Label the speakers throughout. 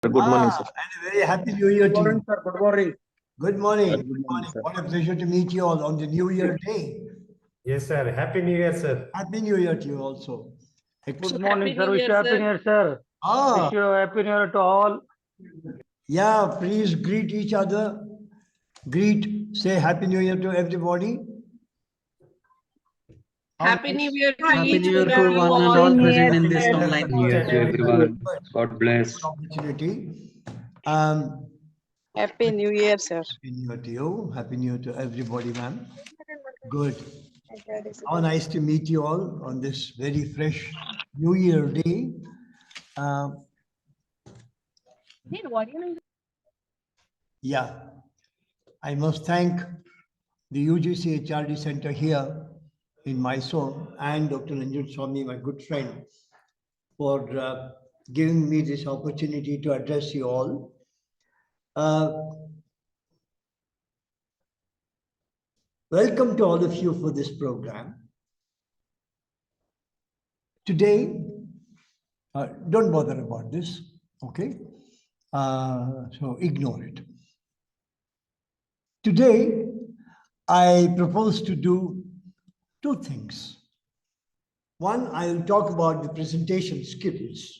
Speaker 1: Good morning, sir.
Speaker 2: And a very happy New Year to you.
Speaker 3: Sir. Good morning.
Speaker 2: Good morning.
Speaker 1: Good
Speaker 2: Good morning.
Speaker 1: sir.
Speaker 2: What a pleasure to meet you all on the New Year day.
Speaker 3: Yes, sir. Happy New Year, sir.
Speaker 2: Happy New Year to you also.
Speaker 4: Good
Speaker 2: Excellent.
Speaker 4: morning,
Speaker 5: Happy
Speaker 4: sir.
Speaker 5: New
Speaker 4: Wish
Speaker 5: Year,
Speaker 4: you Happy
Speaker 5: sir.
Speaker 4: New Year, sir.
Speaker 2: Ah,
Speaker 4: Wish you a Happy New Year to all.
Speaker 2: yeah, please greet each other. Say Happy New Year to everybody.
Speaker 5: Happy New Year to
Speaker 6: Happy
Speaker 5: each
Speaker 6: New Year
Speaker 5: one
Speaker 6: to
Speaker 5: of you
Speaker 6: one and
Speaker 5: all.
Speaker 6: all present in this online
Speaker 1: New Year to everyone. God bless.
Speaker 2: Opportunity. Um,
Speaker 5: Happy New Year, sir.
Speaker 2: Happy New Year to you. Happy New Year to everybody, ma'am. Good. How nice to meet you all on this very fresh New Year day. Yeah, I must thank the UGC-HRD Center here in Mysore and Dr. Ranjan Swami, my good friend, for giving me this opportunity to address you all. Welcome to all of you for this program. Today, don't bother about this, okay? So ignore it. Today, I propose to do two things. One, I will talk about the presentation skills.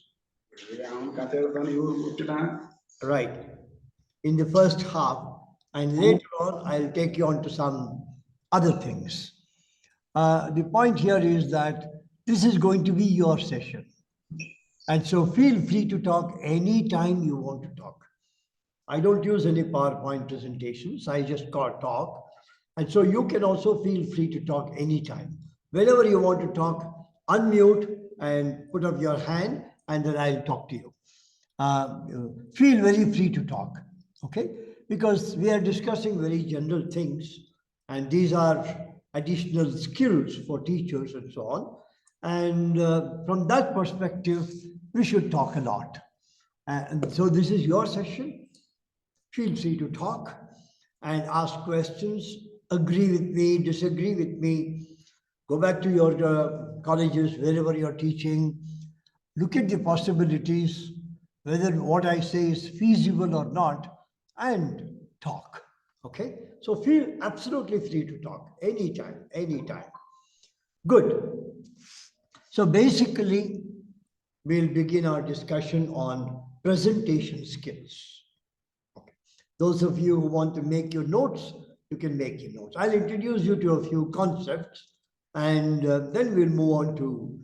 Speaker 2: Right. In the first half, and later on, I'll take you on to some other things. The point here is that this is going to be your session. And so feel free to talk anytime you want to talk. I don't use any PowerPoint presentations. I just talk. And so you can also feel free to talk anytime. Whenever you want to talk, unmute and put up your hand, and then I'll talk to you. Feel very free to talk, okay? Because we are discussing very general things, and these are additional skills for teachers and so on. And from that perspective, we should talk a lot. And so this is your session. Feel free to talk and ask questions, agree with me, disagree with me, go back to your colleges, wherever you're teaching, look at the possibilities, whether what I say is feasible or not, and talk, okay? So feel absolutely free to talk anytime, anytime. Good. So basically, we'll begin our discussion on presentation skills. Those of you who want to make your notes, you can make your notes. I'll introduce you to a few concepts, and then we'll move on to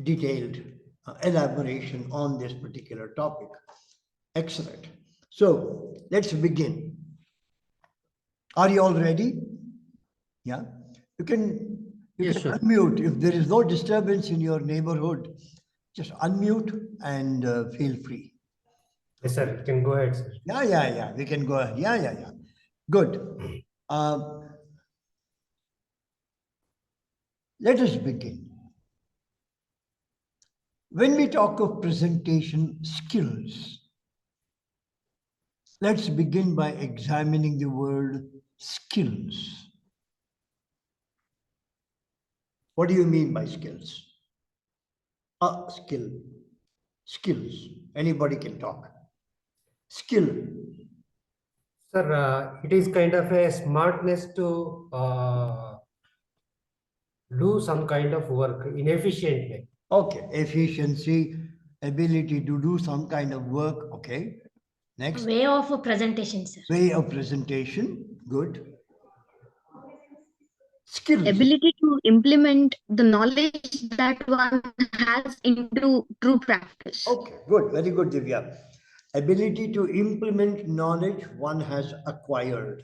Speaker 2: detailed elaboration on this particular topic. Excellent. So let's begin. Are you all ready? Yeah. You can unmute. If there is no disturbance in your neighborhood, just unmute and feel free.
Speaker 3: Yes, sir. You can go ahead, sir.
Speaker 2: Yeah. We can go ahead. Yeah. Good. Let us begin. When we talk of presentation skills, let's begin by examining the word skills. What do you mean by skills? A skill. Skills. Anybody can talk. Skill.
Speaker 3: Sir, it is kind of a smartness to do some kind of work in efficient way.
Speaker 2: Okay. Efficiency, ability to do some kind of work. Okay. Next.
Speaker 7: Way of a presentation, sir.
Speaker 2: Way of presentation. Good. Skills.
Speaker 7: Ability to implement the knowledge that one has into true practice.
Speaker 2: Okay, good. Very good, Divya. Ability to implement knowledge one has acquired.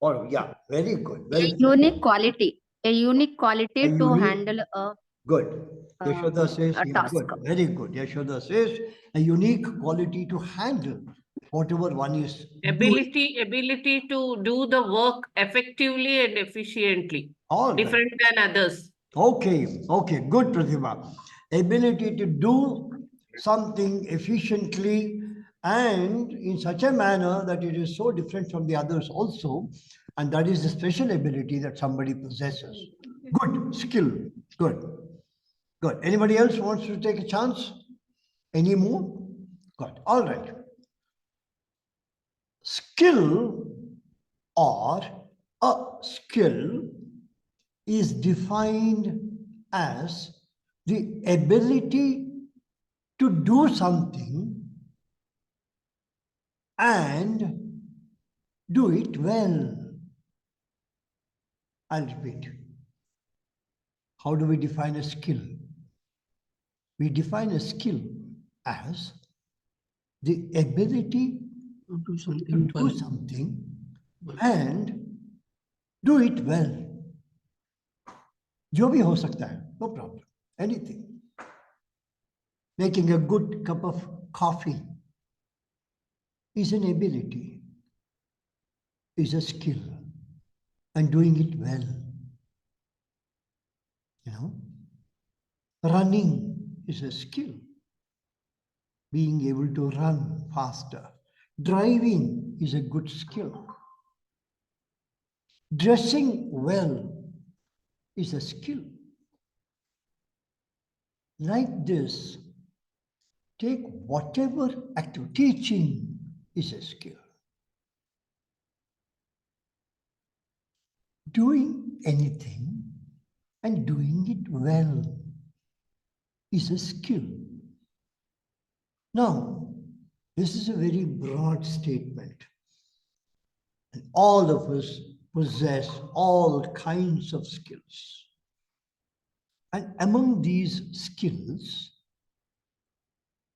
Speaker 2: Oh, yeah, very good. Very
Speaker 7: Unique quality. A unique quality to
Speaker 2: unique-
Speaker 7: handle a
Speaker 2: good. Yashoda says,
Speaker 7: a
Speaker 2: yeah,
Speaker 7: task.
Speaker 2: good. Very good. Yashoda says, a unique quality to handle whatever one is doing.
Speaker 5: Ability to do the work effectively and efficiently.
Speaker 2: All right.
Speaker 5: Different than others.
Speaker 2: Okay, good, Pratibha. Ability to do something efficiently and in such a manner that it is so different from the others also, and that is the special ability that somebody possesses. Good, skill, good. Anybody else wants to take a chance? Any more? Good. All right. Skill or a skill is defined as the ability to do something and do it well. I'll repeat. How do we define a skill? We define a skill as the ability to do something and do it well. जो भी हो सकता है, no problem, anything. Making a good cup of coffee is an ability, is a skill, and doing it well. You know, running is a skill, being able to run faster. Driving is a good skill. Dressing well is a skill. Like this, take whatever activity, teaching is a skill. Doing anything and doing it well is a skill. Now, this is a very broad statement. And all of us possess all kinds of skills. And among these skills,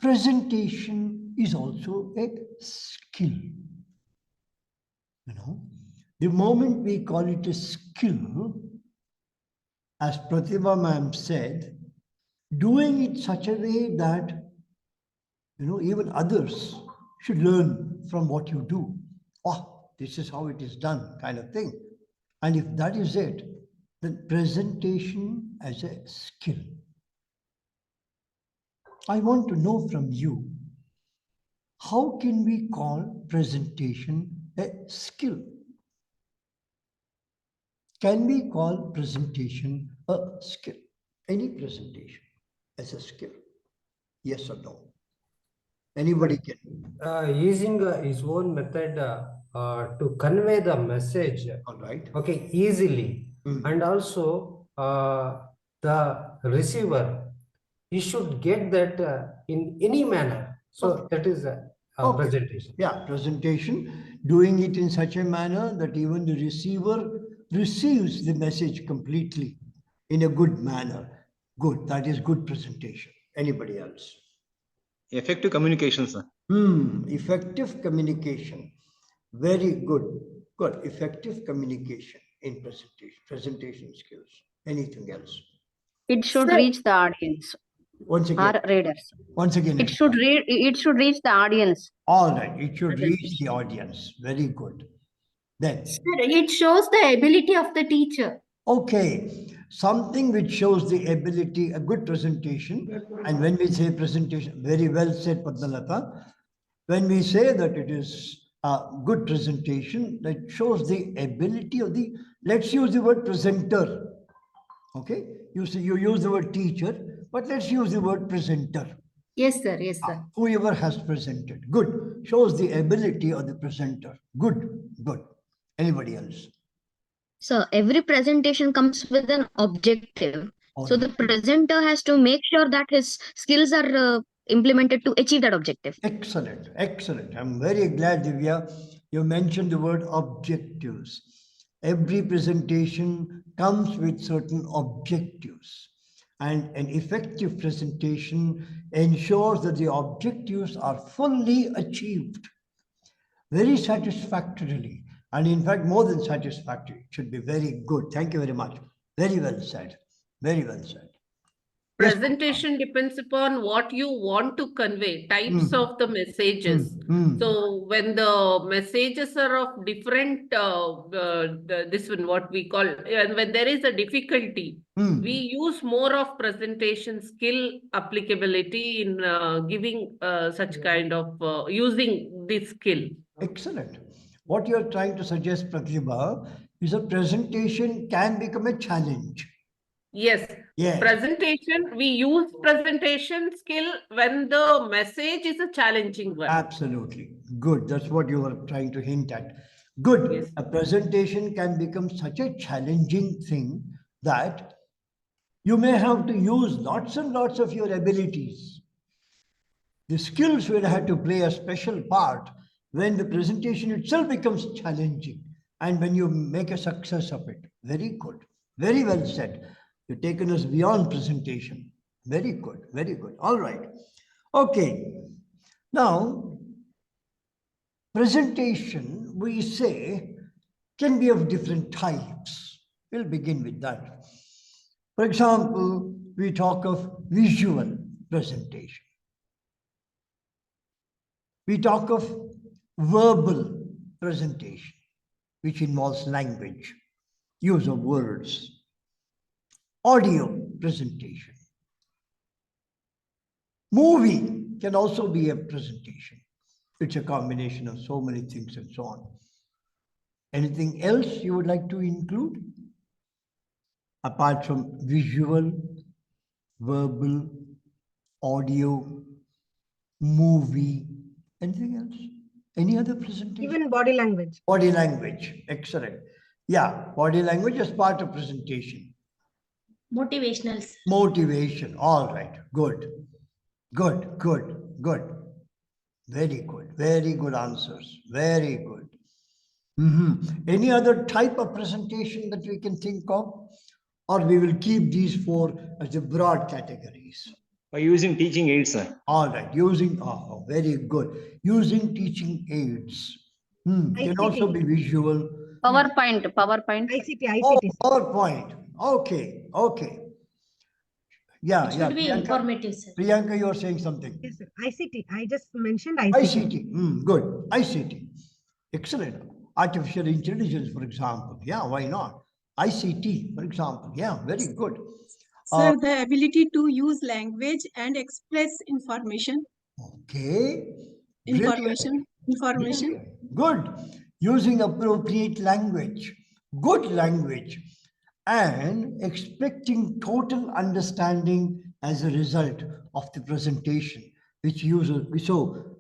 Speaker 2: presentation is also a skill. You know, the moment we call it a skill, as Pratibha ma'am said, doing it such a way that, you know, even others should learn from what you do. Oh, this is how it is done, kind of thing. And if that is it, then presentation as a skill. I want to know from you, how can we call presentation a skill? Can we call presentation a skill? Any presentation as a skill? Yes or no? Anybody can.
Speaker 3: Using his own method to convey the message,
Speaker 2: All right.
Speaker 3: okay, easily. And also the receiver, he should get that in any manner. So that is a presentation.
Speaker 2: Yeah, presentation, doing it in such a manner that even the receiver receives the message completely in a good manner. Good, that is good presentation. Anybody else?
Speaker 4: Effective communication, sir.
Speaker 2: Effective communication. Very good. Good. Effective communication in presentation skills. Anything else?
Speaker 7: It should reach the audience.
Speaker 2: Once again.
Speaker 7: Our readers.
Speaker 2: Once again.
Speaker 7: It should reach the audience.
Speaker 2: All right. It should reach the audience. Very good. Then.
Speaker 6: Sir, it shows the ability of the teacher.
Speaker 2: Okay. Something which shows the ability, a good presentation. And when we say presentation, very well said, Padmalata. When we say that it is a good presentation, that shows the ability of the, let's use the word presenter. Okay. You use the word teacher, but let's use the word presenter.
Speaker 6: Yes, sir. Yes, sir.
Speaker 2: Whoever has presented. Good. Shows the ability of the presenter. Good. Good. Anybody else?
Speaker 7: So every presentation comes with an objective. So the presenter has to make sure that his skills are implemented to achieve that objective.
Speaker 2: Excellent. Excellent. I'm very glad, Divya, you mentioned the word objectives. Every presentation comes with certain objectives. And an effective presentation ensures that the objectives are fully achieved very satisfactorily. And in fact, more than satisfactory, it should be very good. Thank you very much. Very well said. Very well said.
Speaker 5: Presentation depends upon what you want to convey, types of the messages. So when the messages are of different, this one, what we call, and when there is a difficulty, we use more of presentation skill applicability in giving such kind of, using this skill.
Speaker 2: Excellent. What you're trying to suggest, Pratibha, is a presentation can become a challenge.
Speaker 5: Yes,
Speaker 2: Yes.
Speaker 5: Presentation, we use presentation skill when the message is a challenging one.
Speaker 2: Absolutely. Good. That's what you were trying to hint at. Good.
Speaker 5: Yes.
Speaker 2: A presentation can become such a challenging thing that you may have to use lots and lots of your abilities. The skills will have to play a special part when the presentation itself becomes challenging and when you make a success of it. Very good. Very well said. You've taken us beyond presentation. Very good. Very good. All right. Okay. Now, presentation, we say, can be of different types. We'll begin with that. For example, we talk of visual presentation. We talk of verbal presentation, which involves language, use of words. Audio presentation. Movie can also be a presentation. It's a combination of so many things and so on. Anything else you would like to include? Apart from visual, verbal, audio, movie, anything else? Any other presentation?
Speaker 8: Even body language.
Speaker 2: Body language, excellent. Yeah, body language is part of presentation.
Speaker 6: Motivational.
Speaker 2: Motivation, all right, good. Good, good, good. Very good, very good answers, very good. Any other type of presentation that we can think of? Or we will keep these four as the broad categories?
Speaker 4: By using teaching aids, sir.
Speaker 2: All right, using, very good. Using teaching aids. Can
Speaker 8: ICT.
Speaker 2: also be visual.
Speaker 9: PowerPoint.
Speaker 8: ICT.
Speaker 2: Oh, PowerPoint. Okay, okay. Yeah,
Speaker 6: It
Speaker 2: yeah.
Speaker 6: should be
Speaker 2: Priyanka,
Speaker 6: informative, sir.
Speaker 2: Priyanka, you are saying something.
Speaker 8: Yes, sir. ICT. I just mentioned ICT.
Speaker 2: ICT, good. ICT, excellent. Artificial intelligence, for example. Yeah, why not? ICT, for example. Yeah, very good.
Speaker 10: Sir, the ability to use language and express information.
Speaker 2: Okay.
Speaker 10: Information.
Speaker 2: Brilliant. Good. Using appropriate language, good language, and expecting total understanding as a result of the presentation, which uses. So,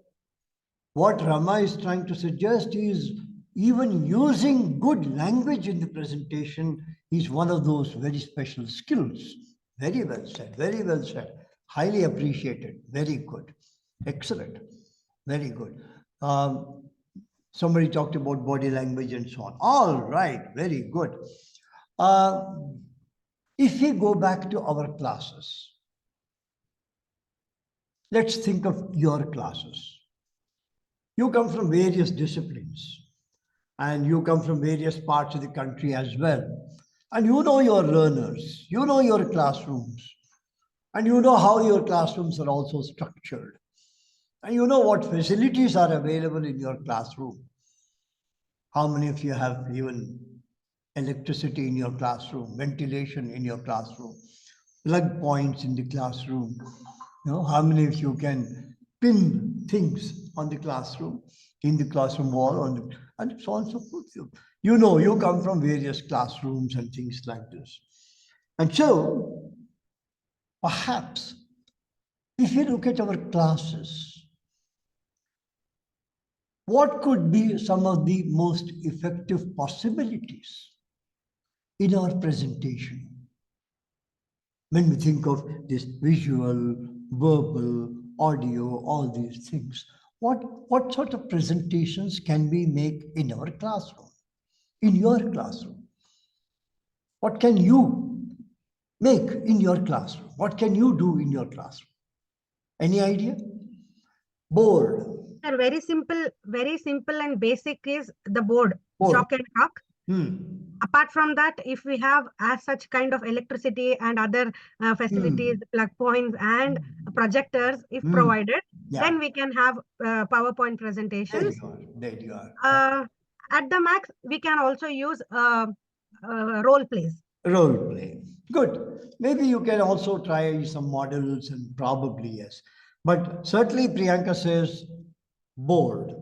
Speaker 2: what Rama is trying to suggest is even using good language in the presentation is one of those very special skills. Very well said, very well said. Highly appreciated. Very good. Excellent. Very good. Somebody talked about body language and so on. All right, very good. If we go back to our classes, let's think of your classes. You come from various disciplines and you come from various parts of the country as well. And you know your learners, you know your classrooms, and you know how your classrooms are also structured. And you know what facilities are available in your classroom. How many of you have even electricity in your classroom, ventilation in your classroom, plug points in the classroom? You know, how many of you can pin things on the classroom, in the classroom wall, and so on and so forth? You know, you come from various classrooms and things like this. And so, perhaps, if you look at our classes, what could be some of the most effective possibilities in our presentation? When we think of this visual, verbal, audio, all these things, what sort of presentations can we make in our classroom, in your classroom? What can you make in your classroom? What can you do in your classroom? Any idea? Board.
Speaker 8: Sir, very simple and basic is the board. Chalk and chalk. Apart from that, if we have as such kind of electricity and other facilities, plug points and projectors, if provided, then we can have PowerPoint presentations.
Speaker 2: There you are.
Speaker 8: At the max, we can also use role plays.
Speaker 2: Role play. Good. Maybe you can also try some models and probably yes. But certainly Priyanka says board.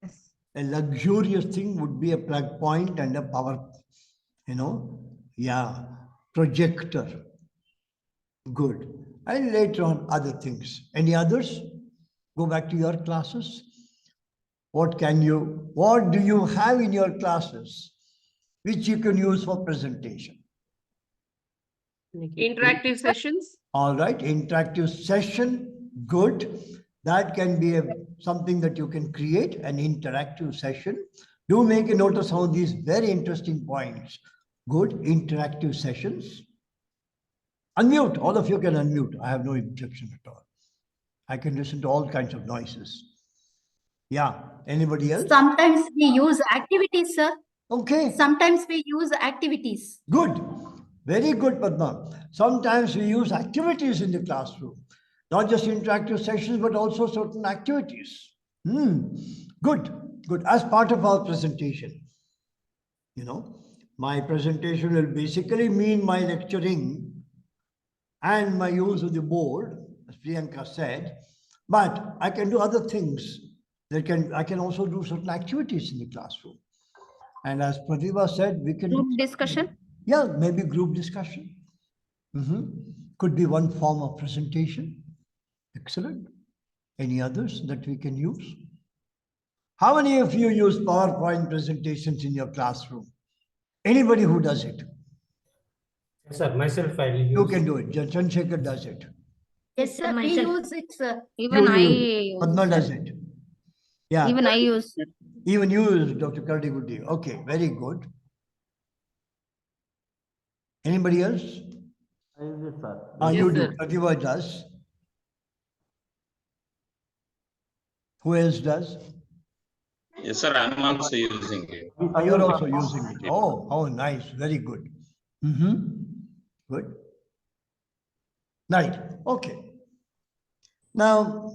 Speaker 8: Yes.
Speaker 2: A luxurious thing would be a plug point and a power, yeah. projector. Good. And later on, other things. Any others? Go back to your classes. What do you have in your classes which you can use for presentation?
Speaker 5: Interactive sessions.
Speaker 2: All right, interactive session, good. That can be something that you can create, an interactive session. Do make a note of some of these very interesting points. Good, interactive sessions. Unmute, all of you can unmute. I have no objection at all. I can listen to all kinds of noises. Yeah, anybody else?
Speaker 6: Sometimes we use activities, sir.
Speaker 2: Okay.
Speaker 6: Sometimes we use activities.
Speaker 2: Good. Very good, Padma. Sometimes we use activities in the classroom. Not just interactive sessions, but also certain activities. Good, good. As part of our presentation. You know, my presentation will basically mean my lecturing and my use of the board, as Priyanka said, but I can do other things. I can also do certain activities in the classroom. And as Pratibha said, we can...
Speaker 7: Group discussion?
Speaker 2: Yeah, maybe group discussion. Could be one form of presentation. Excellent. Any others that we can use? How many of you use PowerPoint presentations in your classroom? Anybody who does it?
Speaker 3: Yes, sir. Myself, I will use.
Speaker 2: You can do it. Chandrasekhar does it.
Speaker 6: Yes, sir. We use it, sir.
Speaker 7: Even
Speaker 2: You
Speaker 7: I
Speaker 2: use. Padma
Speaker 7: use,
Speaker 2: does
Speaker 7: sir.
Speaker 2: it. Yeah.
Speaker 7: Even I use, sir.
Speaker 2: Even you use, Dr. Kardigudi. Okay, very good. Anybody else?
Speaker 9: I use it, sir.
Speaker 2: You do.
Speaker 5: sir.
Speaker 2: Pratibha does. Who else does?
Speaker 11: Yes, sir. I'm also using it.
Speaker 2: You're also using it. Oh, nice. Very good. Good. Right. Okay. Now,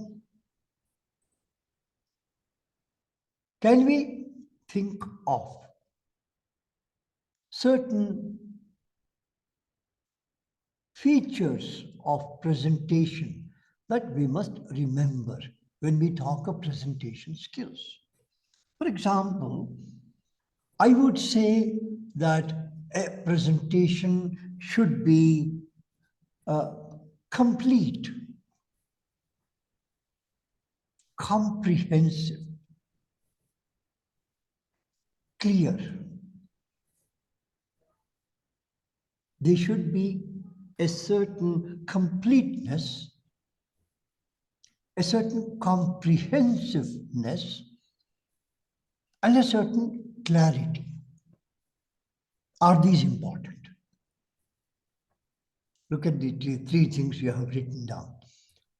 Speaker 2: can we think of certain features of presentation that we must remember when we talk of presentation skills? For example, I would say that a presentation should be complete, comprehensive, clear. There should be a certain completeness, a certain comprehensiveness, and a certain clarity. Are these important? Look at the three things you have written down.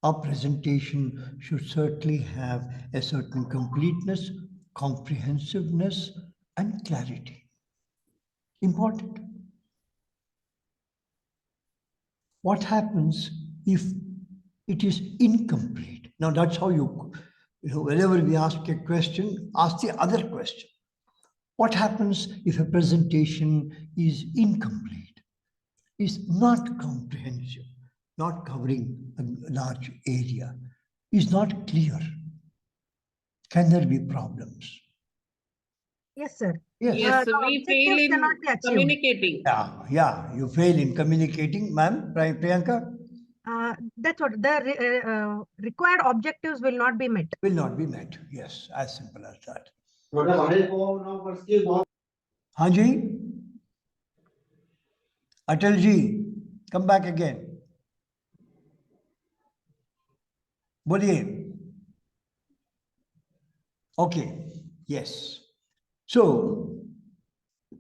Speaker 2: Our presentation should certainly have a certain completeness, comprehensiveness, and clarity. Important. What happens if it is incomplete? Now that's how you know, whenever we ask a question, ask the other question. What happens if a presentation is incomplete, is not comprehensive, not covering a large area, is not clear? Can there be problems?
Speaker 8: Yes, sir.
Speaker 2: Yes.
Speaker 5: So
Speaker 8: The
Speaker 5: we fail
Speaker 8: objectives
Speaker 5: in
Speaker 8: cannot be achieved.
Speaker 5: communicating.
Speaker 2: Yeah, you fail in communicating, ma'am, Priyanka?
Speaker 8: That's what the required objectives will not be met.
Speaker 2: Will not be met. Yes, as simple as that. Haji? Atalji, come back again. Boliye. Okay, yes. So,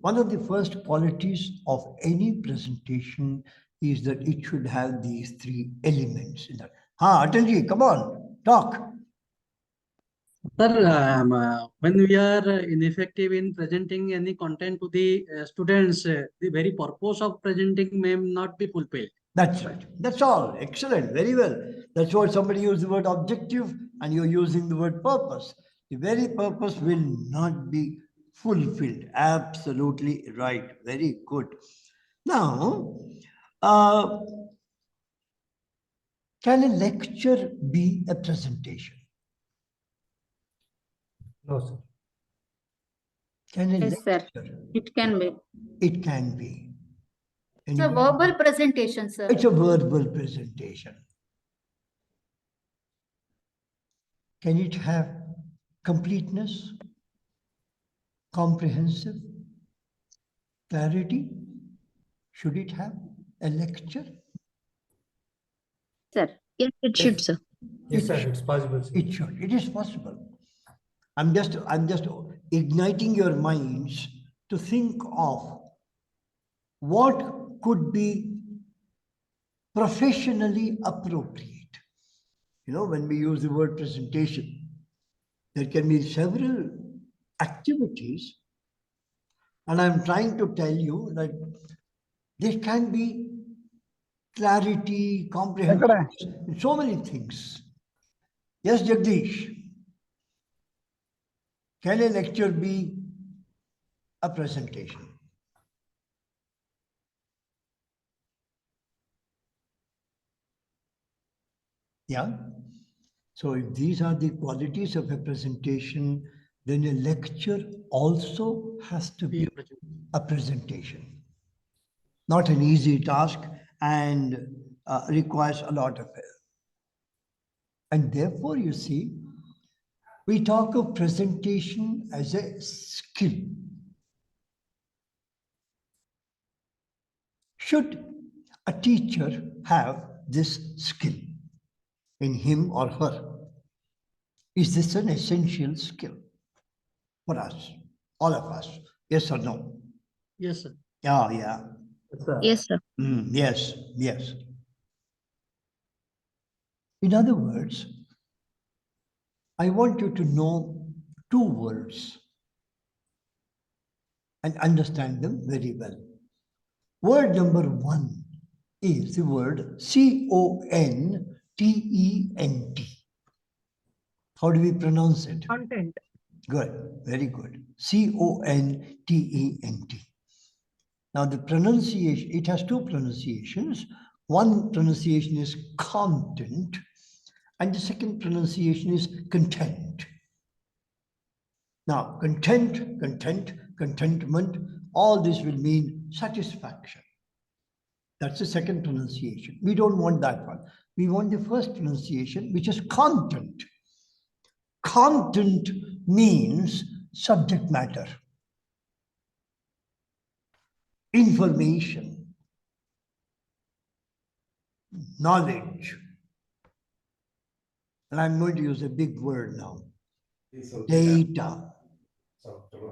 Speaker 2: one of the first qualities of any presentation is that it should have these three elements in that. Atalji, come on, talk.
Speaker 9: Sir, when we are ineffective in presenting any content to the students, the very purpose of presenting may not be fulfilled.
Speaker 2: That's right. That's all. Excellent. Very well. That's why somebody used the word objective and you're using the word purpose. The very purpose will not be fulfilled. Absolutely right. Very good. Now, can a lecture be a presentation?
Speaker 3: No, sir.
Speaker 2: Can a
Speaker 7: Yes, sir.
Speaker 2: lecture?
Speaker 7: It can be.
Speaker 2: It can be.
Speaker 6: It's a verbal presentation, sir.
Speaker 2: It's a verbal presentation. Can it have completeness, comprehensive, clarity? Should it have a lecture?
Speaker 7: Sir. Yes, it should, sir.
Speaker 3: Yes, sir, it's possible, sir.
Speaker 2: It should. It is possible. I'm just igniting your minds to think of what could be professionally appropriate. You know, when we use the word presentation, there can be several activities, and I'm trying to tell you that there can be clarity, comprehension, so many things. Yes, Jagdish. Can a lecture be a presentation? Yeah. So if these are the qualities of a presentation, then a lecture also has to be a presentation. Not an easy task and requires a lot of help. And therefore, you see, we talk of presentation as a skill. Should a teacher have this skill in him or her? Is this an essential skill for us, all of us? Yes or no?
Speaker 9: Yes, sir.
Speaker 2: Yeah, yeah.
Speaker 7: Yes, sir.
Speaker 2: Yes, yes. In other words, I want you to know two words and understand them very well. Word number one is the word content. How do we pronounce it?
Speaker 8: Content.
Speaker 2: Good, very good. content. Now the pronunciation, it has two pronunciations. One pronunciation is content, and the second pronunciation is content. Now, contentment, all this will mean satisfaction. That's the second pronunciation. We don't want that one. We want the first pronunciation, which is content. Content means subject matter, information, knowledge. And I'm going to use a big word now. Data.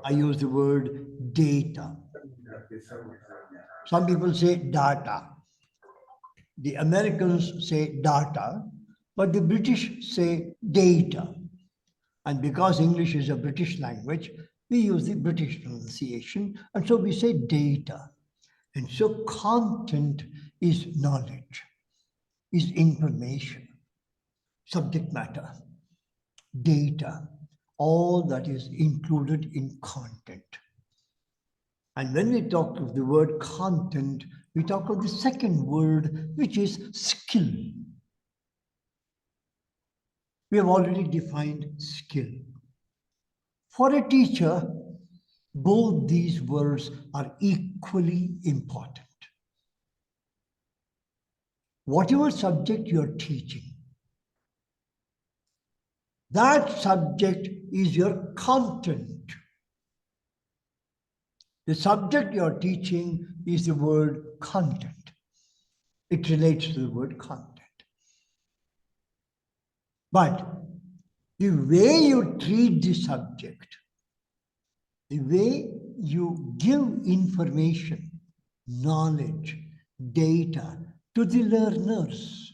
Speaker 2: I use the word data. Some people say data. The Americans say data, but the British say data. And because English is a British language, we use the British pronunciation, and so we say data. And so content is knowledge, is information, subject matter, data, all that is included in content. And when we talk of the word content, we talk of the second word, which is skill. We have already defined skill. For a teacher, both these words are equally important. Whatever subject you're teaching, that subject is your content. The subject you're teaching is the word content. It relates to the word content. But the way you treat the subject, the way you give information, knowledge, data to the learners,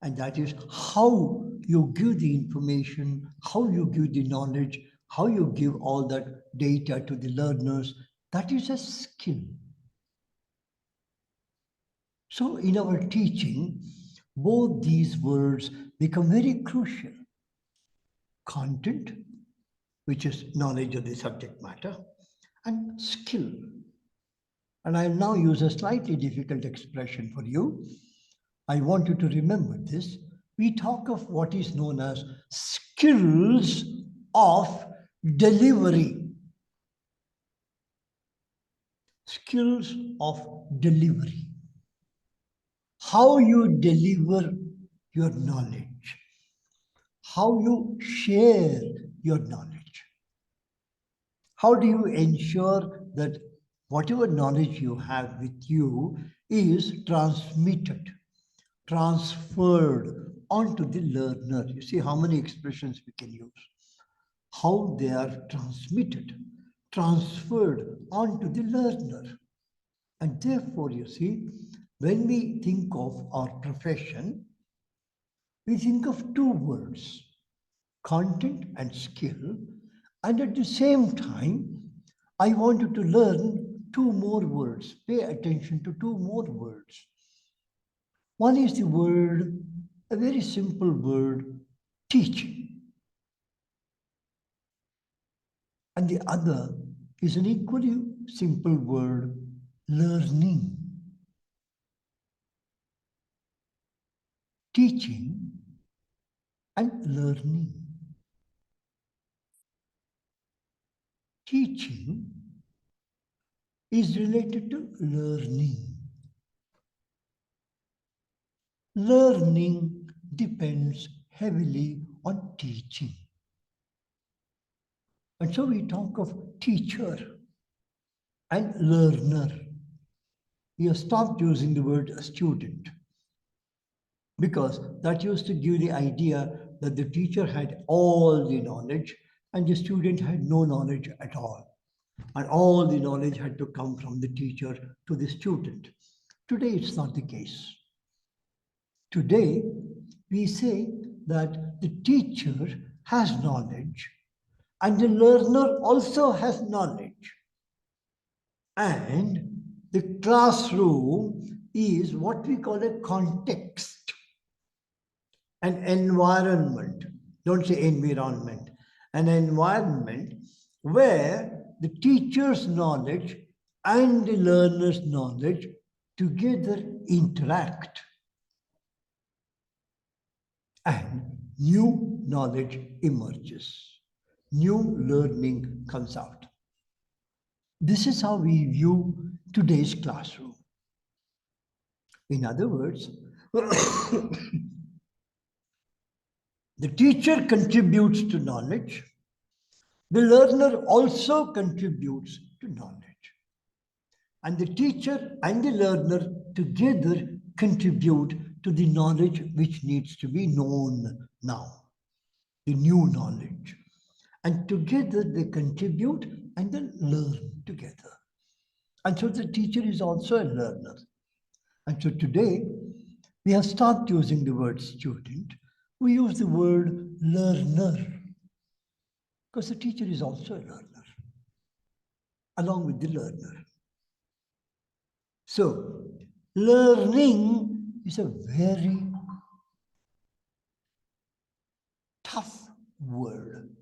Speaker 2: and that is how you give the information, how you give the knowledge, how you give all that data to the learners, that is a skill. So in our teaching, both these words become very crucial. Content, which is knowledge of the subject matter, and skill. And I will now use a slightly difficult expression for you. I want you to remember this. We talk of what is known as skills of delivery. skills of delivery. How you deliver your knowledge. How you share your knowledge. How do you ensure that whatever knowledge you have with you is transmitted, transferred onto the learner? You see how many expressions we can use. How they are transmitted, transferred onto the learner. And therefore, you see, when we think of our profession, we think of two words, content and skill. And at the same time, I want you to learn two more words. Pay attention to two more words. One is the word, a very simple word, teaching. And the other is an equally simple word, learning. Teaching and learning. Teaching is related to learning. Learning depends heavily on teaching. And so we talk of teacher and learner. We have stopped using the word student because that used to give the idea that the teacher had all the knowledge and the student had no knowledge at all. And all the knowledge had to come from the teacher to the student. Today, it's not the case. Today, we say that the teacher has knowledge and the learner also has knowledge. And the classroom is what we call a context, an environment. Don't say environment. An environment where the teacher's knowledge and the learner's knowledge together interact. And new knowledge emerges. New learning comes out. This is how we view today's classroom. In other words, the teacher contributes to knowledge. The learner also contributes to knowledge. And the teacher and the learner together contribute to the knowledge which needs to be known now, the new knowledge. And together they contribute and then learn together. And so the teacher is also a learner. And so today, we have stopped using the word student. We use the word learner, because the teacher is also a learner, along with the learner. So, learning is a very tough word.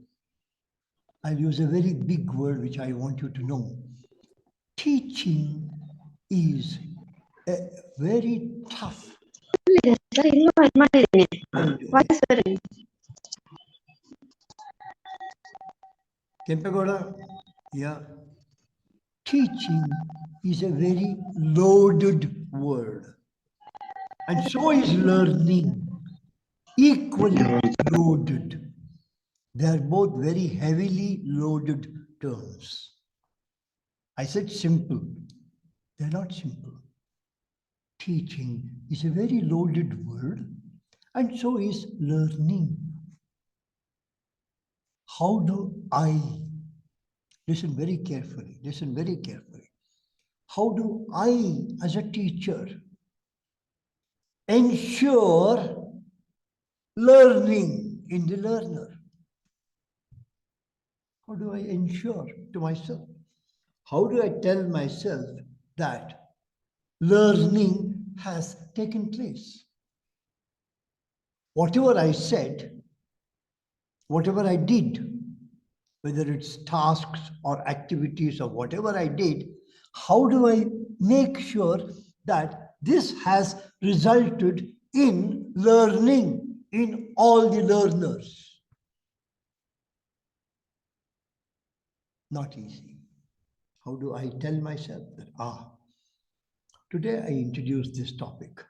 Speaker 2: I'll use a very big word which I want you to know. Teaching is a very tough. Kempagoda, yeah. Teaching is a very loaded word. And so is learning, equally loaded. They are both very heavily loaded terms. I said simple. They're not simple. Teaching is a very loaded word, and so is learning. How do I, listen very carefully, how do I, as a teacher, ensure learning in the learner? How do I ensure to myself? How do I tell myself that learning has taken place? Whatever I said, whatever I did, whether it's tasks or activities or whatever I did, how do I make sure that this has resulted in learning in all the learners? Not easy. How do I tell myself that, today I introduced this topic.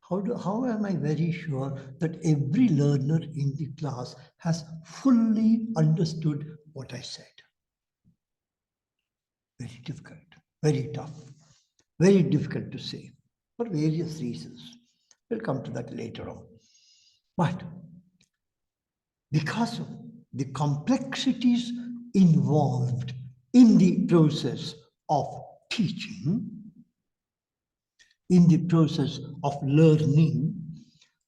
Speaker 2: How am I very sure that every learner in the class has fully understood what I said? Very difficult, very tough, very difficult to say for various reasons. We'll come to that later on. But because of the complexities involved in the process of teaching, in the process of learning,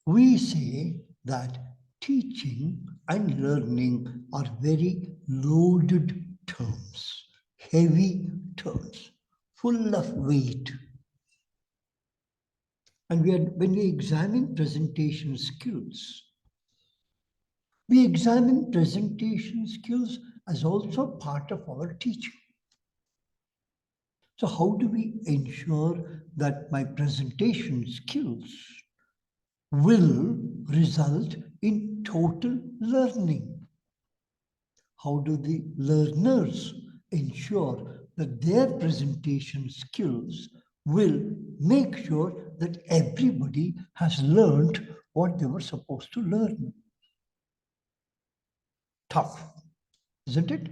Speaker 2: we say that teaching and learning are very loaded terms, heavy terms, full of weight. And when we examine presentation skills, we examine presentation skills as also part of our teaching. So how do we ensure that my presentation skills will result in total learning? How do the learners ensure that their presentation skills will make sure that everybody has learned what they were supposed to learn? Tough, isn't it?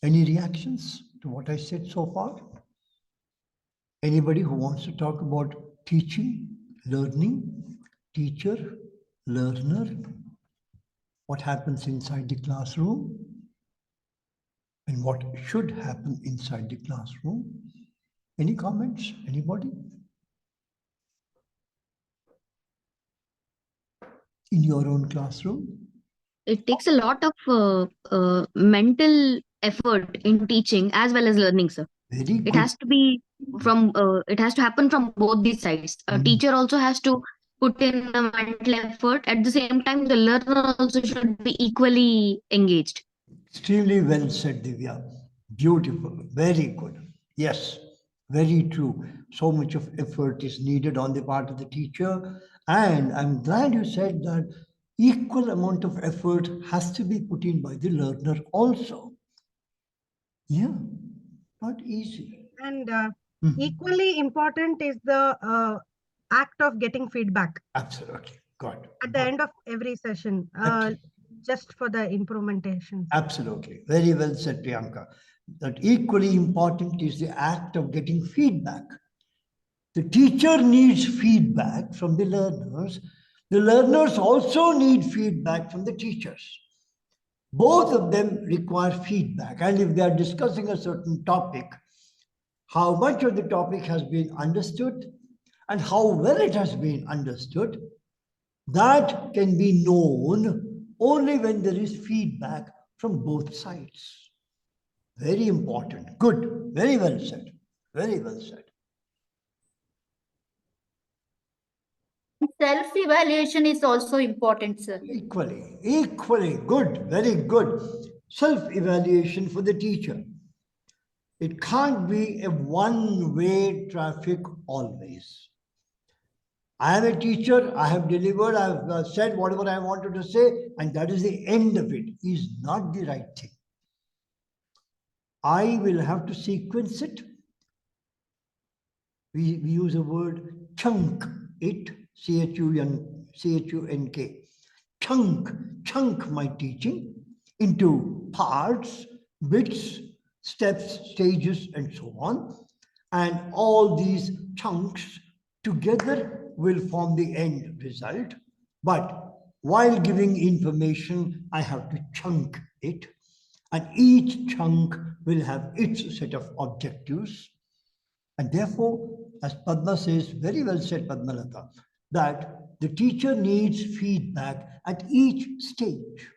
Speaker 2: Any reactions to what I said so far? Anybody who wants to talk about teaching, learning, teacher, learner, what happens inside the classroom, and what should happen inside the classroom? Any comments? Anybody? In your own classroom?
Speaker 7: It takes a lot of mental effort in teaching as well as learning, sir.
Speaker 2: Very good.
Speaker 7: It has to be it has to happen from both these sides. A teacher also has to put in the mental effort. At the same time, the learner also should be equally engaged.
Speaker 2: Extremely well said, Divya. Beautiful. Very good. Yes, very true. So much of effort is needed on the part of the teacher. And I'm glad you said that equal amount of effort has to be put in by the learner also. Yeah, not easy.
Speaker 8: And equally important is the act of getting feedback.
Speaker 2: Absolutely. Good.
Speaker 8: At the end of every session, just for the implementation.
Speaker 2: Absolutely. Very well said, Priyanka. That equally important is the act of getting feedback. The teacher needs feedback from the learners. The learners also need feedback from the teachers. Both of them require feedback. And if they are discussing a certain topic, how much of the topic has been understood and how well it has been understood, that can be known only when there is feedback from both sides. Very important. Good. Very well said. Very well said.
Speaker 6: Self-evaluation is also important, sir.
Speaker 2: Equally good. Very good. Self-evaluation for the teacher. It can't be a one-way traffic always. I am a teacher, I have delivered, I have said whatever I wanted to say, and that is the end of it. Is not the right thing. I will have to sequence it. We use a word chunk it, C-H-U-N-K. Chunk my teaching into parts, bits, steps, stages, and so on. And all these chunks together will form the end result. But while giving information, I have to chunk it. And each chunk will have its set of objectives. And therefore, as Padma says, very well said, Padmalata, that the teacher needs feedback at each stage.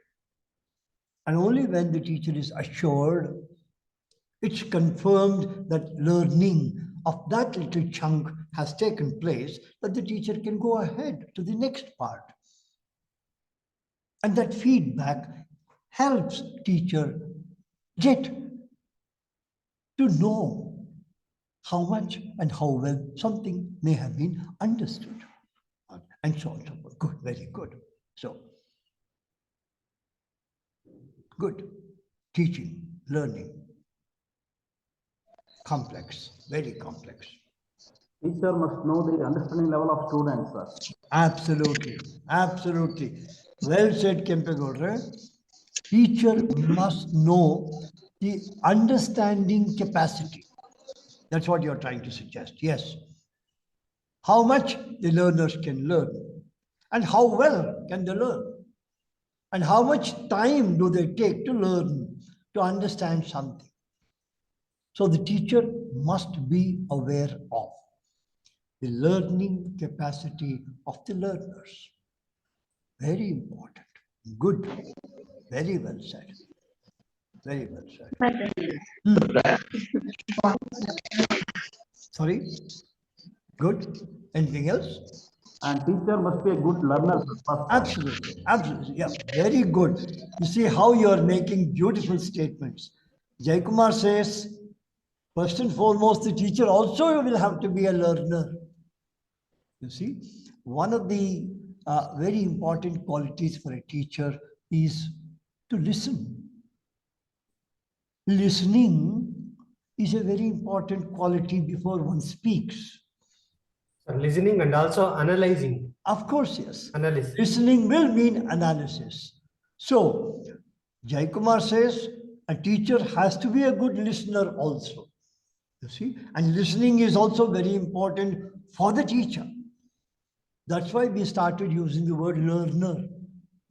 Speaker 2: And only when the teacher is assured, it's confirmed that learning of that little chunk has taken place, that the teacher can go ahead to the next part. And that feedback helps teacher get to know how much and how well something may have been understood. And so on and so forth. Good, very good. So, good. Teaching, learning. complex, very complex.
Speaker 12: Teacher must know the understanding level of students, sir.
Speaker 2: Absolutely, absolutely. Well said, Kempegowda. Teacher must know the understanding capacity. That's what you're trying to suggest. Yes. How much the learners can learn and how well can they learn and how much time do they take to learn, to understand something. So the teacher must be aware of the learning capacity of the learners. Very important. Good. Very well said. Very well said. Sorry? Good. Anything else?
Speaker 12: And teacher must be a good learner.
Speaker 2: Absolutely. Absolutely. Yeah. Very good. You see how you are making beautiful statements. Jaikumar says, first and foremost, the teacher also will have to be a learner. You see, one of the very important qualities for a teacher is to listen. Listening is a very important quality before one speaks.
Speaker 3: Listening and also analyzing.
Speaker 2: Of course, yes.
Speaker 3: Analysis.
Speaker 2: Listening will mean analysis. So, Jaikumar says a teacher has to be a good listener also. You see, and listening is also very important for the teacher. That's why we started using the word learner.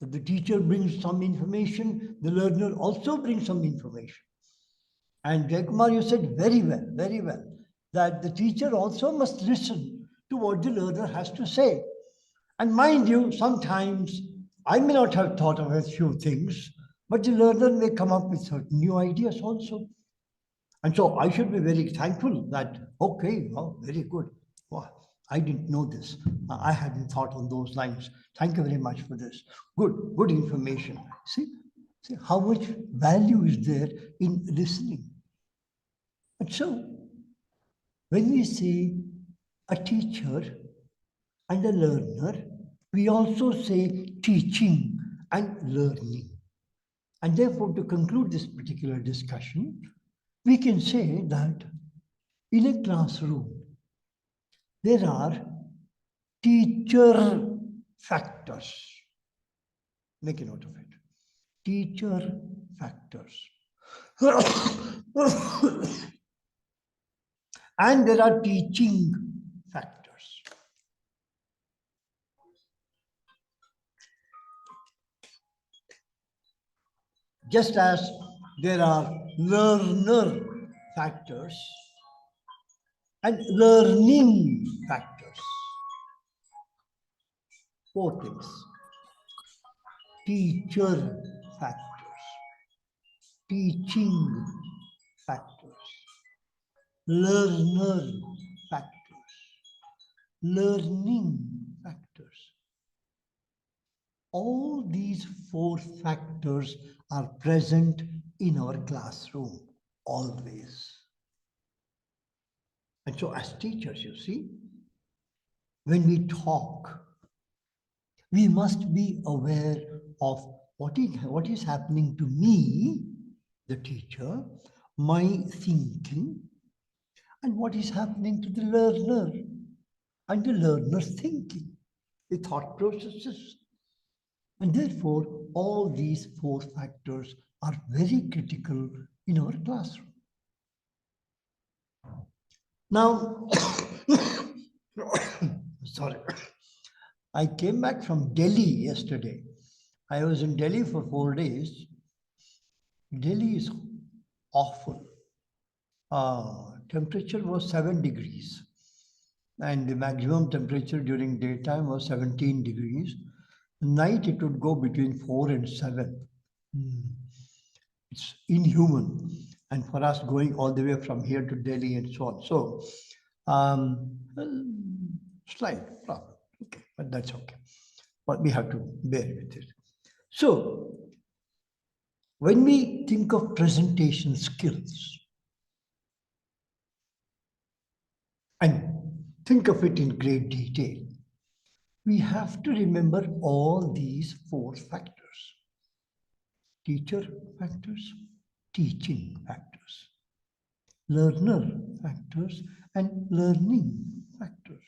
Speaker 2: That the teacher brings some information, the learner also brings some information. And Jaikumar, you said very well, that the teacher also must listen to what the learner has to say. And mind you, sometimes I may not have thought of a few things, but the learner may come up with certain new ideas also. And so I should be very thankful that, okay, wow, very good. Wow, I didn't know this. I hadn't thought on those lines. Thank you very much for this. Good information. See how much value is there in listening. And so, when we say a teacher and a learner, we also say teaching and learning. And therefore, to conclude this particular discussion, we can say that in a classroom, there are teacher factors. Make a note of it. Teacher factors. And there are teaching factors. Just as there are learner factors and learning factors. 4 things. Teacher factors, teaching factors, learner factors, learning factors. All these 4 factors are present in our classroom, always. And so as teachers, you see, when we talk, we must be aware of what is happening to me, the teacher, my thinking, and what is happening to the learner, and the learner's thinking, the thought processes. And therefore, all these 4 factors are very critical in our classroom. Now, sorry, I came back from Delhi yesterday. I was in Delhi for 4 days. Delhi is awful. Temperature was 7 degrees. And the maximum temperature during daytime was 17 degrees. Night it would go between 4 and 7. It's inhuman. And for us going all the way from here to Delhi and so on. So, slight problem. Okay, but that's okay. But we have to bear with it. So, when we think of presentation skills, and think of it in great detail, we have to remember all these 4 factors. Teacher factors, teaching factors, learner factors, and learning factors.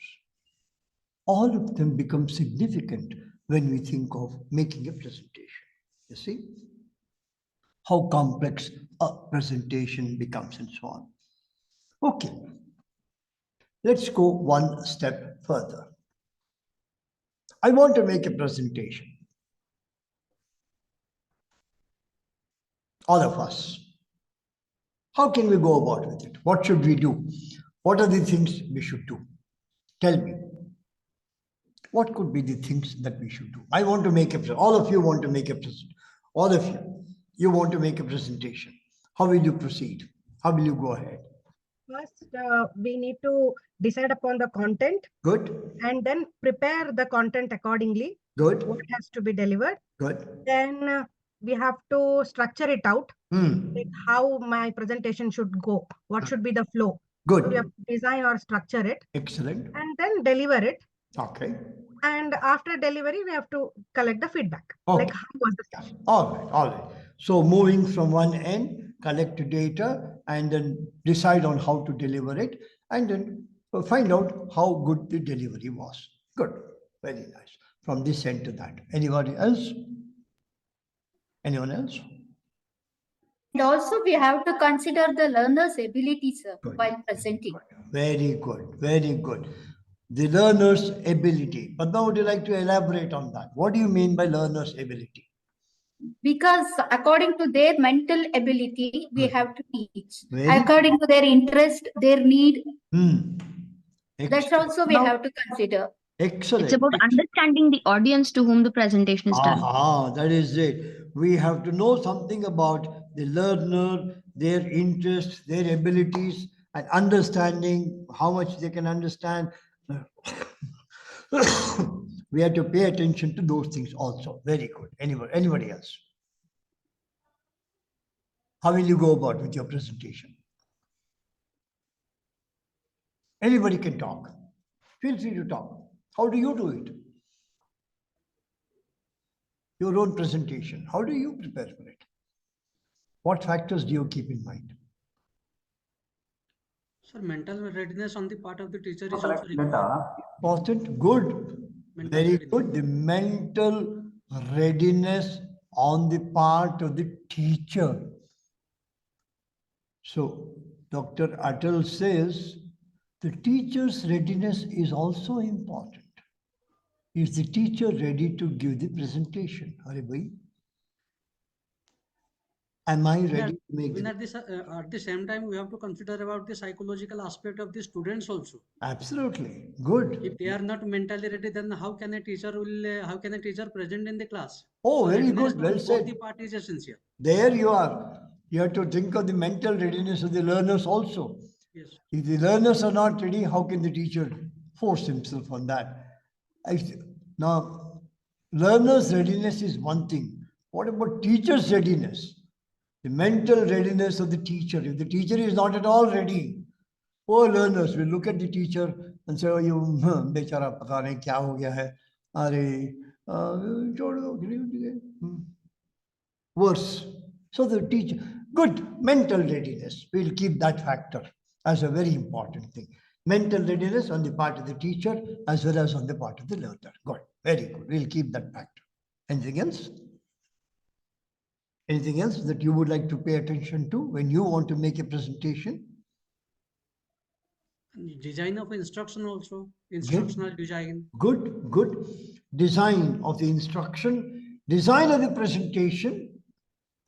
Speaker 2: All of them become significant when we think of making a presentation. You see how complex a presentation becomes and so on. Okay, let's go one step further. I want to make a presentation. All of us. How can we go about with it? What should we do? What are the things we should do? Tell me. What could be the things that we should do? I want to make a, all of you want to make a presentation. All of you want to make a presentation. How will you proceed? How will you go ahead?
Speaker 8: First, we need to decide upon the content.
Speaker 2: Good.
Speaker 8: And then prepare the content accordingly.
Speaker 2: Good.
Speaker 8: What has to be delivered.
Speaker 2: Good.
Speaker 8: Then we have to structure it out. Like how my presentation should go. What should be the flow.
Speaker 2: Good.
Speaker 8: So we have to design or structure it.
Speaker 2: Excellent.
Speaker 8: And then deliver it.
Speaker 2: Okay.
Speaker 8: And after delivery, we have to collect the feedback.
Speaker 2: Okay.
Speaker 8: Like how was the session?
Speaker 2: All right, all right. So moving from one end, collect data and then decide on how to deliver it and then find out how good the delivery was. Good, very nice. From this end to that. Anybody else? Anyone else?
Speaker 6: And also we have to consider the learner's abilities while presenting.
Speaker 2: Very good, very good. The learner's ability. Padma, would you like to elaborate on that? What do you mean by learner's ability?
Speaker 6: Because according to their mental ability, we have to teach.
Speaker 2: Very
Speaker 6: according to their interest, their need. That's
Speaker 2: Excellent.
Speaker 6: also we have to consider.
Speaker 2: Excellent.
Speaker 7: It's about understanding the audience to whom the presentation is done.
Speaker 2: That is it. We have to know something about the learner, their interests, their abilities, and understanding how much they can understand. We have to pay attention to those things also. Very good. Anybody else? How will you go about with your presentation? Anybody can talk. Feel free to talk. How do you do it? Your own presentation. How do you prepare for it? What factors do you keep in mind?
Speaker 9: Sir, mental readiness on the part of the teacher is also
Speaker 2: important. Good. Very good. The mental readiness on the part of the teacher. So, Dr. Atal says the teacher's readiness is also important. Is the teacher ready to give the presentation? Am I ready to make it?
Speaker 9: At the same time, we have to consider about the psychological aspect of the students also.
Speaker 2: Absolutely. Good.
Speaker 9: If they are not mentally ready, then how can a teacher present in the class?
Speaker 2: Oh,
Speaker 9: So
Speaker 2: very good. Well said.
Speaker 9: Both the part is essential.
Speaker 2: There you are. You have to think of the mental readiness of the learners also.
Speaker 9: Yes.
Speaker 2: If the learners are not ready, how can the teacher force himself on that? Now, learner's readiness is one thing. What about teacher's readiness? The mental readiness of the teacher. If the teacher is not at all ready, poor learners will look at the teacher and say, oh, you bechara pata nahi kya ho gaya hai. Are, chhod do. Worse. So the teacher, good mental readiness. We'll keep that factor as a very important thing. Mental readiness on the part of the teacher as well as on the part of the learner. Good. Very good. We'll keep that factor. Anything else? Anything else that you would like to pay attention to when you want to make a presentation?
Speaker 9: Design of instruction also. Instructional design.
Speaker 2: Good, good. Design of the instruction. Design of the presentation.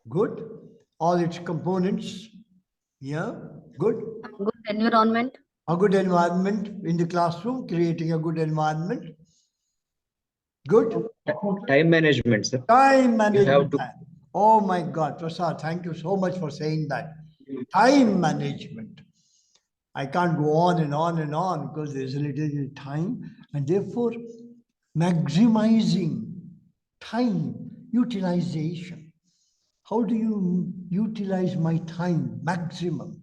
Speaker 2: Good. All its components. Yeah. Good.
Speaker 7: Good environment.
Speaker 2: A good environment in the classroom, creating a good environment. Good.
Speaker 4: Time management, sir.
Speaker 2: Time management.
Speaker 4: You have to...
Speaker 2: Oh my God, Prasad, thank you so much for saying that. Time management. I can't go on and on and on because there's a little time, and therefore maximizing time utilization. How do you utilize my time maximum?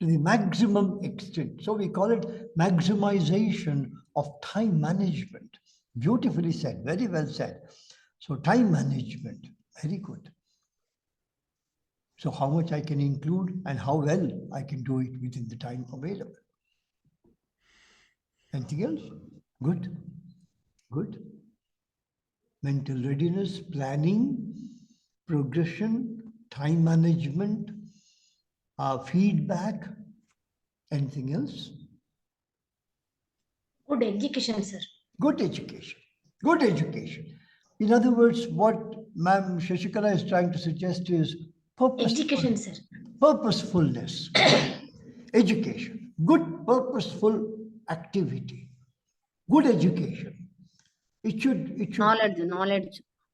Speaker 2: To the maximum extent. So we call it maximization of time management. Beautifully said, very well said. So time management, very good. So how much I can include and how well I can do it within the time available. Anything else? Good. Good. Mental readiness, planning, progression, time management, feedback. Anything else?
Speaker 13: Good education, sir.
Speaker 2: Good education. Good education. In other words, what Ma'am Shashikala is trying to suggest is
Speaker 13: Education, sir.
Speaker 2: Purposefulness. Education. Good purposeful activity. Good education. It should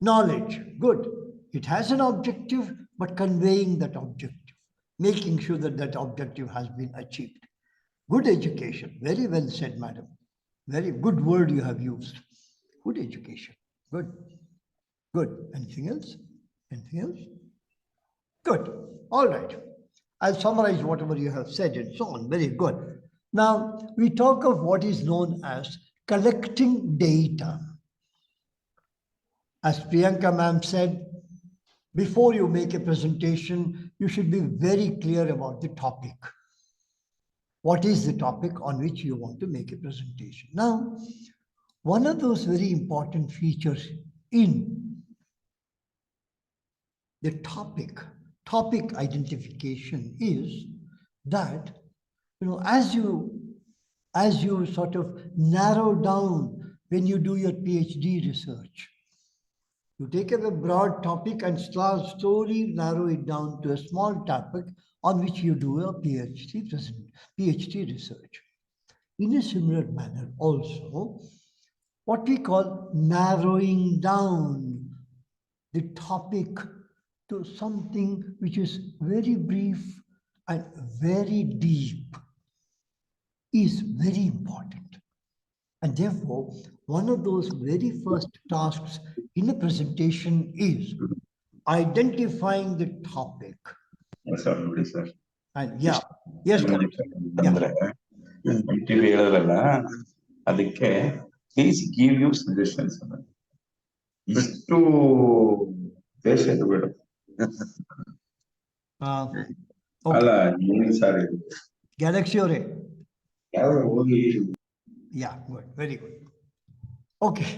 Speaker 2: knowledge. Good. It has an objective, but conveying that objective, making sure that that objective has been achieved. Good education. Very well said, madam. Very good word you have used. Good education. Good. Good. Anything else? Anything else? Good. All right. I'll summarize whatever you have said and so on. Very good. Now, we talk of what is known as collecting data. As Priyanka ma'am said, before you make a presentation, you should be very clear about the topic. What is the topic on which you want to make a presentation? Now, one of those very important features in the topic identification is that, as you sort of narrow down when you do your PhD research, you take up a broad topic and slowly narrow it down to a small topic on which you do a PhD research. In a similar manner also, what we call narrowing down the topic to something which is very brief and very deep is very important. And therefore, one of those very first tasks in a presentation is identifying the topic.
Speaker 11: Yes, sir.
Speaker 2: And yes,
Speaker 11: please give you suggestions. Istu deshedu bidu. Alla ಏನು sir ಇದು?
Speaker 2: Galaxy ಅವರೇ?
Speaker 11: ಯಾರು ಹೋಗಿ?
Speaker 2: Yeah, good, very good. Okay.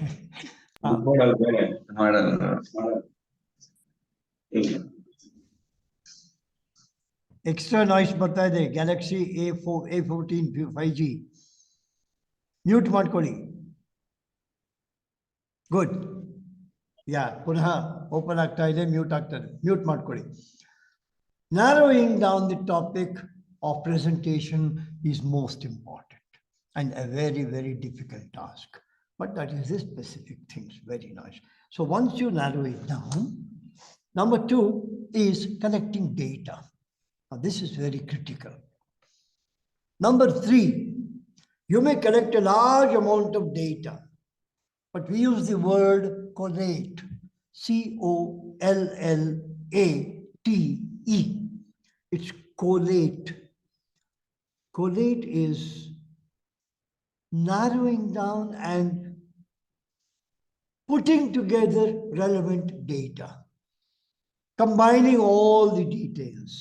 Speaker 2: Extra noise ಬರ್ತಾ ಇದೆ. Galaxy A14 5G. Mute ಮಾಡ್ಕೊಳ್ಳಿ. Good. Yeah, ಪುನಃ open ಆಗ್ತಾ ಇದೆ, ಮ್ಯೂಟ್ ಆಗ್ತದೆ. ಮ್ಯೂಟ್ ಮಾಡ್ಕೊಳ್ಳಿ. Narrowing down the topic of presentation is most important and a very, very difficult task. But that is the specific things. Very nice. So once you narrow it down, number 2 is collecting data. Now this is very critical. Number 3, you may collect a large amount of data, but we use the word collate, C-O-L-L-A-T-E. It's collate. Collate is narrowing down and putting together relevant data, combining all the details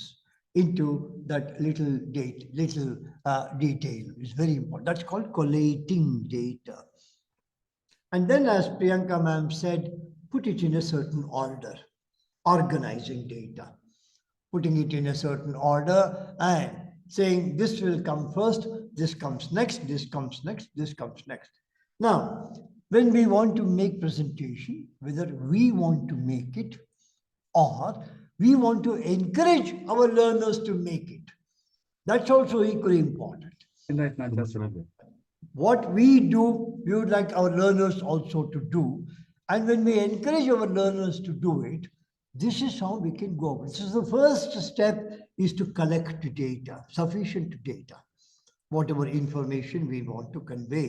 Speaker 2: into that little detail is very important. That's called collating data. And then, as Priyanka ma'am said, put it in a certain order, organizing data, putting it in a certain order and saying this will come first, this comes next, this comes next, this comes next. Now, when we want to make presentation, whether we want to make it or we want to encourage our learners to make it, that's also equally important. What we do, we would like our learners also to do. And when we encourage our learners to do it, this is how we can go. This is the first step, is to collect data, sufficient data, whatever information we want to convey,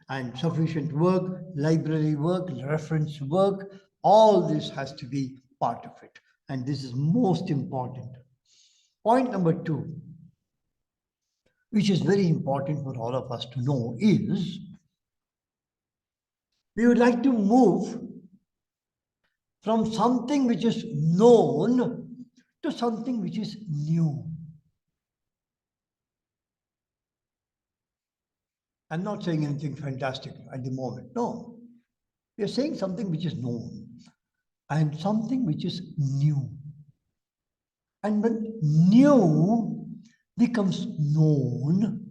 Speaker 2: and sufficient work, library work, reference work, all this has to be part of it. And this is most important. Point number 2, which is very important for all of us to know, is we would like to move from something which is known to something which is new. I'm not saying anything fantastic at the moment. No. We are saying something which is known and something which is new. And when new becomes known,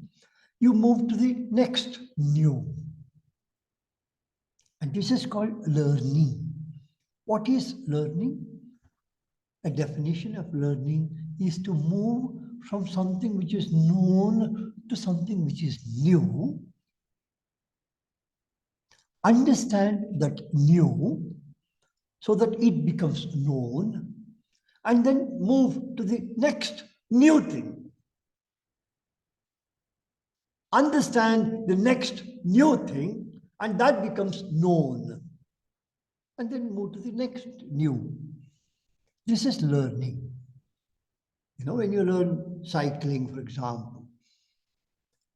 Speaker 2: you move to the next new. And this is called learning. What is learning? A definition of learning is to move from something which is known to something which is new. Understand that new so that it becomes known, and then move to the next new thing. Understand the next new thing, and that becomes known, and then move to the next new. This is learning. You know, when you learn cycling, for example,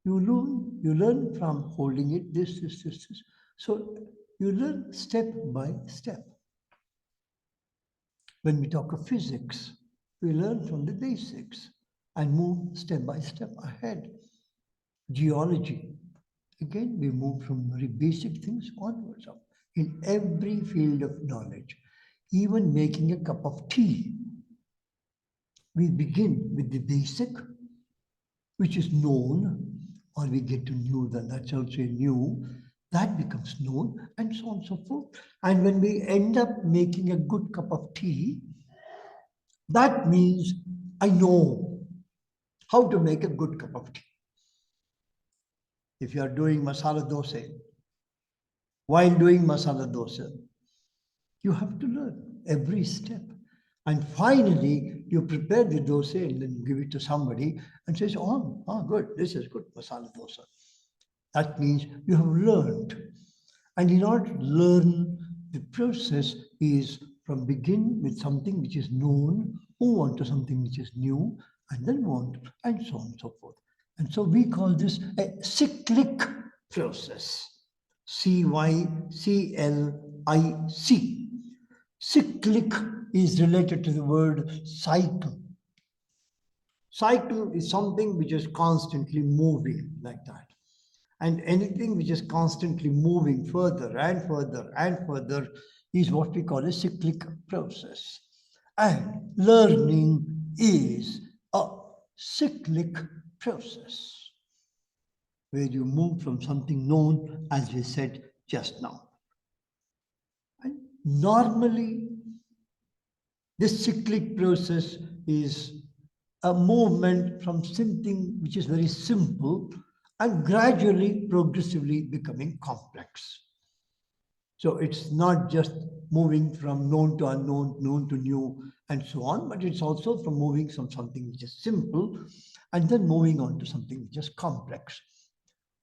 Speaker 2: you learn from holding it, this. So you learn step by step. When we talk of physics, we learn from the basics and move step by step ahead. Geology, again, we move from very basic things onwards up. In every field of knowledge, even making a cup of tea, we begin with the basic, which is known, or we get to new, then that's also new, that becomes known, and so on and so forth. And when we end up making a good cup of tea, that means I know how to make a good cup of tea. If you are doing masala dosa, while doing masala dosa, you have to learn every step. And finally, you prepare the dosa and then you give it to somebody and says, oh, good, this is good masala dosa. That means you have learned. And in order to learn, the process is from begin with something which is known, move on to something which is new, and then move on, and so on and so forth. And so we call this a cyclic process. C-Y-C-L-I-C. Cyclic is related to the word cycle. Cycle is something which is constantly moving like that. And anything which is constantly moving further and further and further is what we call a cyclic process. And learning is a cyclic process where you move from something known, as we said just now. And normally, this cyclic process is a movement from something which is very simple and gradually, progressively becoming complex. So it's not just moving from known to unknown, known to new, and so on, but it's also from moving from something which is simple and then moving on to something which is complex.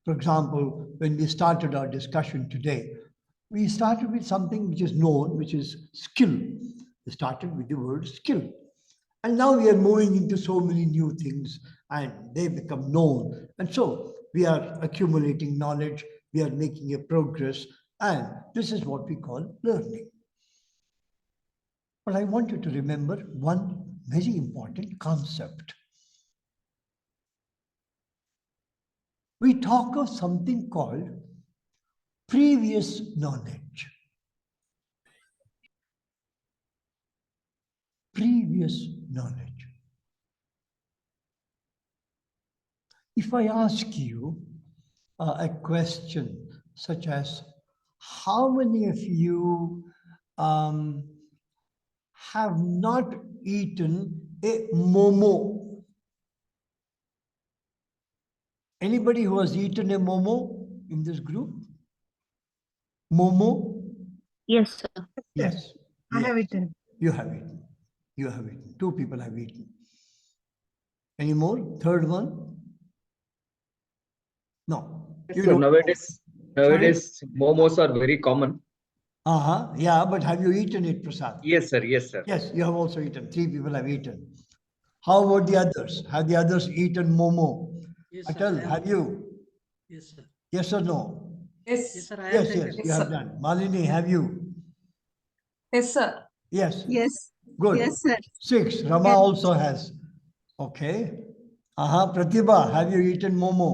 Speaker 2: For example, when we started our discussion today, we started with something which is known, which is skill. We started with the word skill. And now we are moving into so many new things and they become known. And so we are accumulating knowledge, we are making a progress, and this is what we call learning. But I want you to remember one very important concept. We talk of something called previous knowledge. Previous knowledge. If I ask you a question such as, how many of you have not eaten a momo? Anybody who has eaten a momo in this group? Momo?
Speaker 7: Yes, sir.
Speaker 2: Yes.
Speaker 8: I have eaten.
Speaker 2: You have eaten. You have eaten. 2 people have eaten. Any more? Third one? No. You
Speaker 4: So
Speaker 2: don't.
Speaker 4: nowadays momos are very common.
Speaker 2: Yeah, but have you eaten it, Prasad?
Speaker 4: Yes, sir. Yes, sir.
Speaker 2: Yes, you have also eaten. 3 people have eaten. How about the others? Have the others eaten momo?
Speaker 9: Yes,
Speaker 2: Atal, have you?
Speaker 9: Yes, sir.
Speaker 2: Yes or no?
Speaker 10: Yes.
Speaker 9: Yes, sir. I
Speaker 2: Yes,
Speaker 9: have
Speaker 2: yes,
Speaker 9: taken.
Speaker 2: you have done. Malini, have you?
Speaker 10: Yes, sir.
Speaker 2: Yes.
Speaker 10: Yes.
Speaker 2: Good.
Speaker 10: Yes, sir.
Speaker 2: 6. Rama
Speaker 10: Yes.
Speaker 2: also has. Okay. Pratibha, have you eaten momo?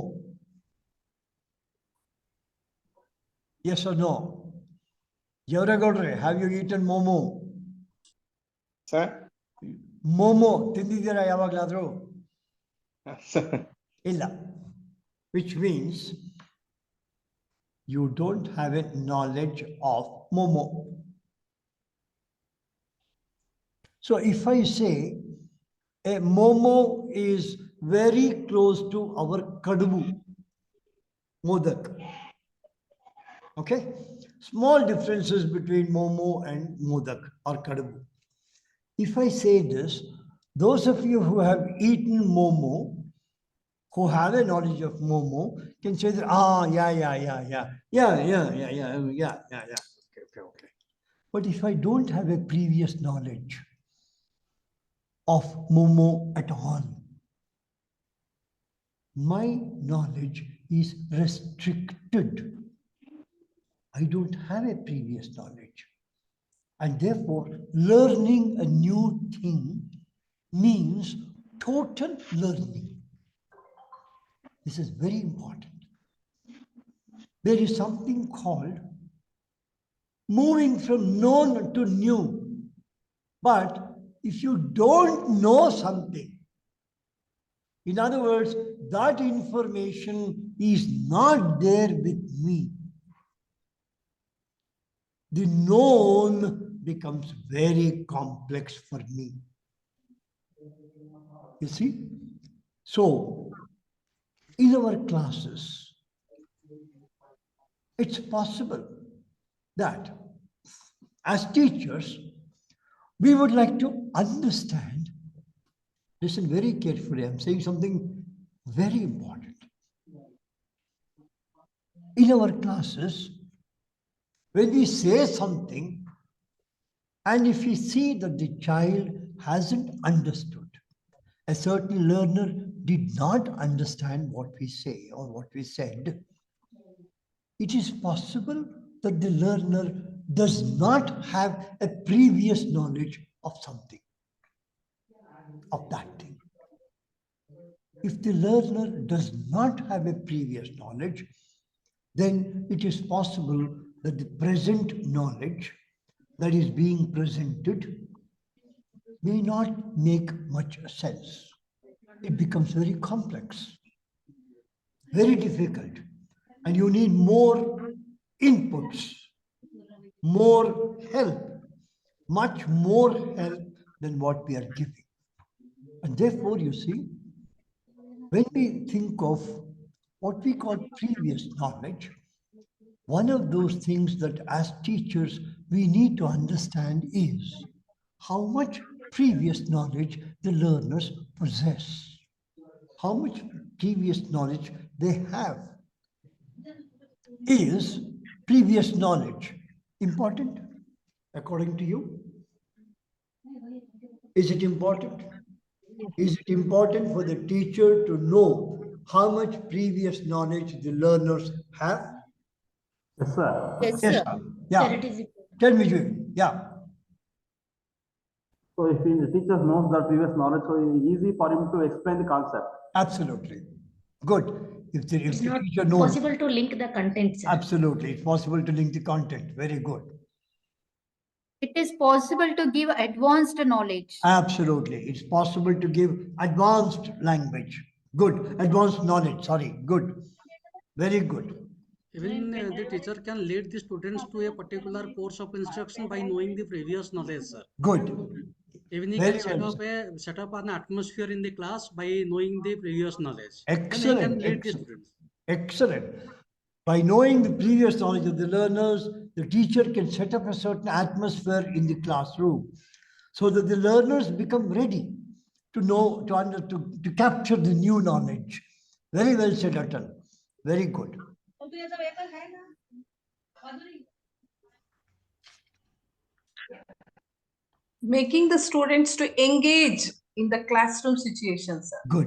Speaker 2: Yes or no? Javagadre, have you eaten momo?
Speaker 14: Sir?
Speaker 2: Momo, tindidira yavagladru? Illa. Which means you don't have a knowledge of momo. So if I say a momo is very close to our kadubu, modak. Okay? Small differences between momo and modak or kadubu. If I say this, those of you who have eaten momo, who have a knowledge of momo, can say that, yeah. Okay. But if I don't have a previous knowledge of momo at all, my knowledge is restricted. I don't have a previous knowledge. And therefore, learning a new thing means total learning. This is very important. There is something called moving from known to new. But if you don't know something, in other words, that information is not there with me, the known becomes very complex for me. You see? So, in our classes, it's possible that as teachers, we would like to understand. Listen very carefully, I'm saying something very important. In our classes, when we say something, and if we see that the child hasn't understood, a certain learner did not understand what we say or what we said, it is possible that the learner does not have a previous knowledge of something, of that thing. If the learner does not have a previous knowledge, then it is possible that the present knowledge that is being presented may not make much sense. It becomes very complex, very difficult, and you need more inputs, more help, much more help than what we are giving. And therefore, you see, when we think of what we call previous knowledge, one of those things that as teachers we need to understand is how much previous knowledge the learners possess, how much previous knowledge they have. Is previous knowledge important according to you? Is it important? Is it important for the teacher to know how much previous knowledge the learners have?
Speaker 12: Yes, sir.
Speaker 6: Yes, sir.
Speaker 2: Yeah.
Speaker 13: Sir, it is
Speaker 2: Tell me, Jimmy. Yeah.
Speaker 12: So if the teacher knows the previous knowledge, so it's easy for him to explain the concept.
Speaker 2: Absolutely. Good. If the
Speaker 13: It's not
Speaker 2: teacher knows.
Speaker 13: possible to link the content, sir.
Speaker 2: Absolutely. It's possible to link the content. Very good.
Speaker 6: It is possible to give advanced knowledge.
Speaker 2: Absolutely. It's possible to give advanced language. Good. Advanced knowledge. Sorry. Good. Very good.
Speaker 9: Even the teacher can lead the students to a particular course of instruction by knowing the previous knowledge, sir.
Speaker 2: Good.
Speaker 9: Even he
Speaker 2: Very
Speaker 9: can
Speaker 2: well,
Speaker 9: set up an atmosphere in the class by knowing the previous knowledge.
Speaker 2: Excellent.
Speaker 9: Then he can lead the
Speaker 2: Excellent.
Speaker 9: students.
Speaker 2: Excellent. By knowing the previous knowledge of the learners, the teacher can set up a certain atmosphere in the classroom so that the learners become ready to know, to capture the new knowledge. Very well said, Atal. Very good.
Speaker 15: Making the students to engage in the classroom situations.
Speaker 2: Good.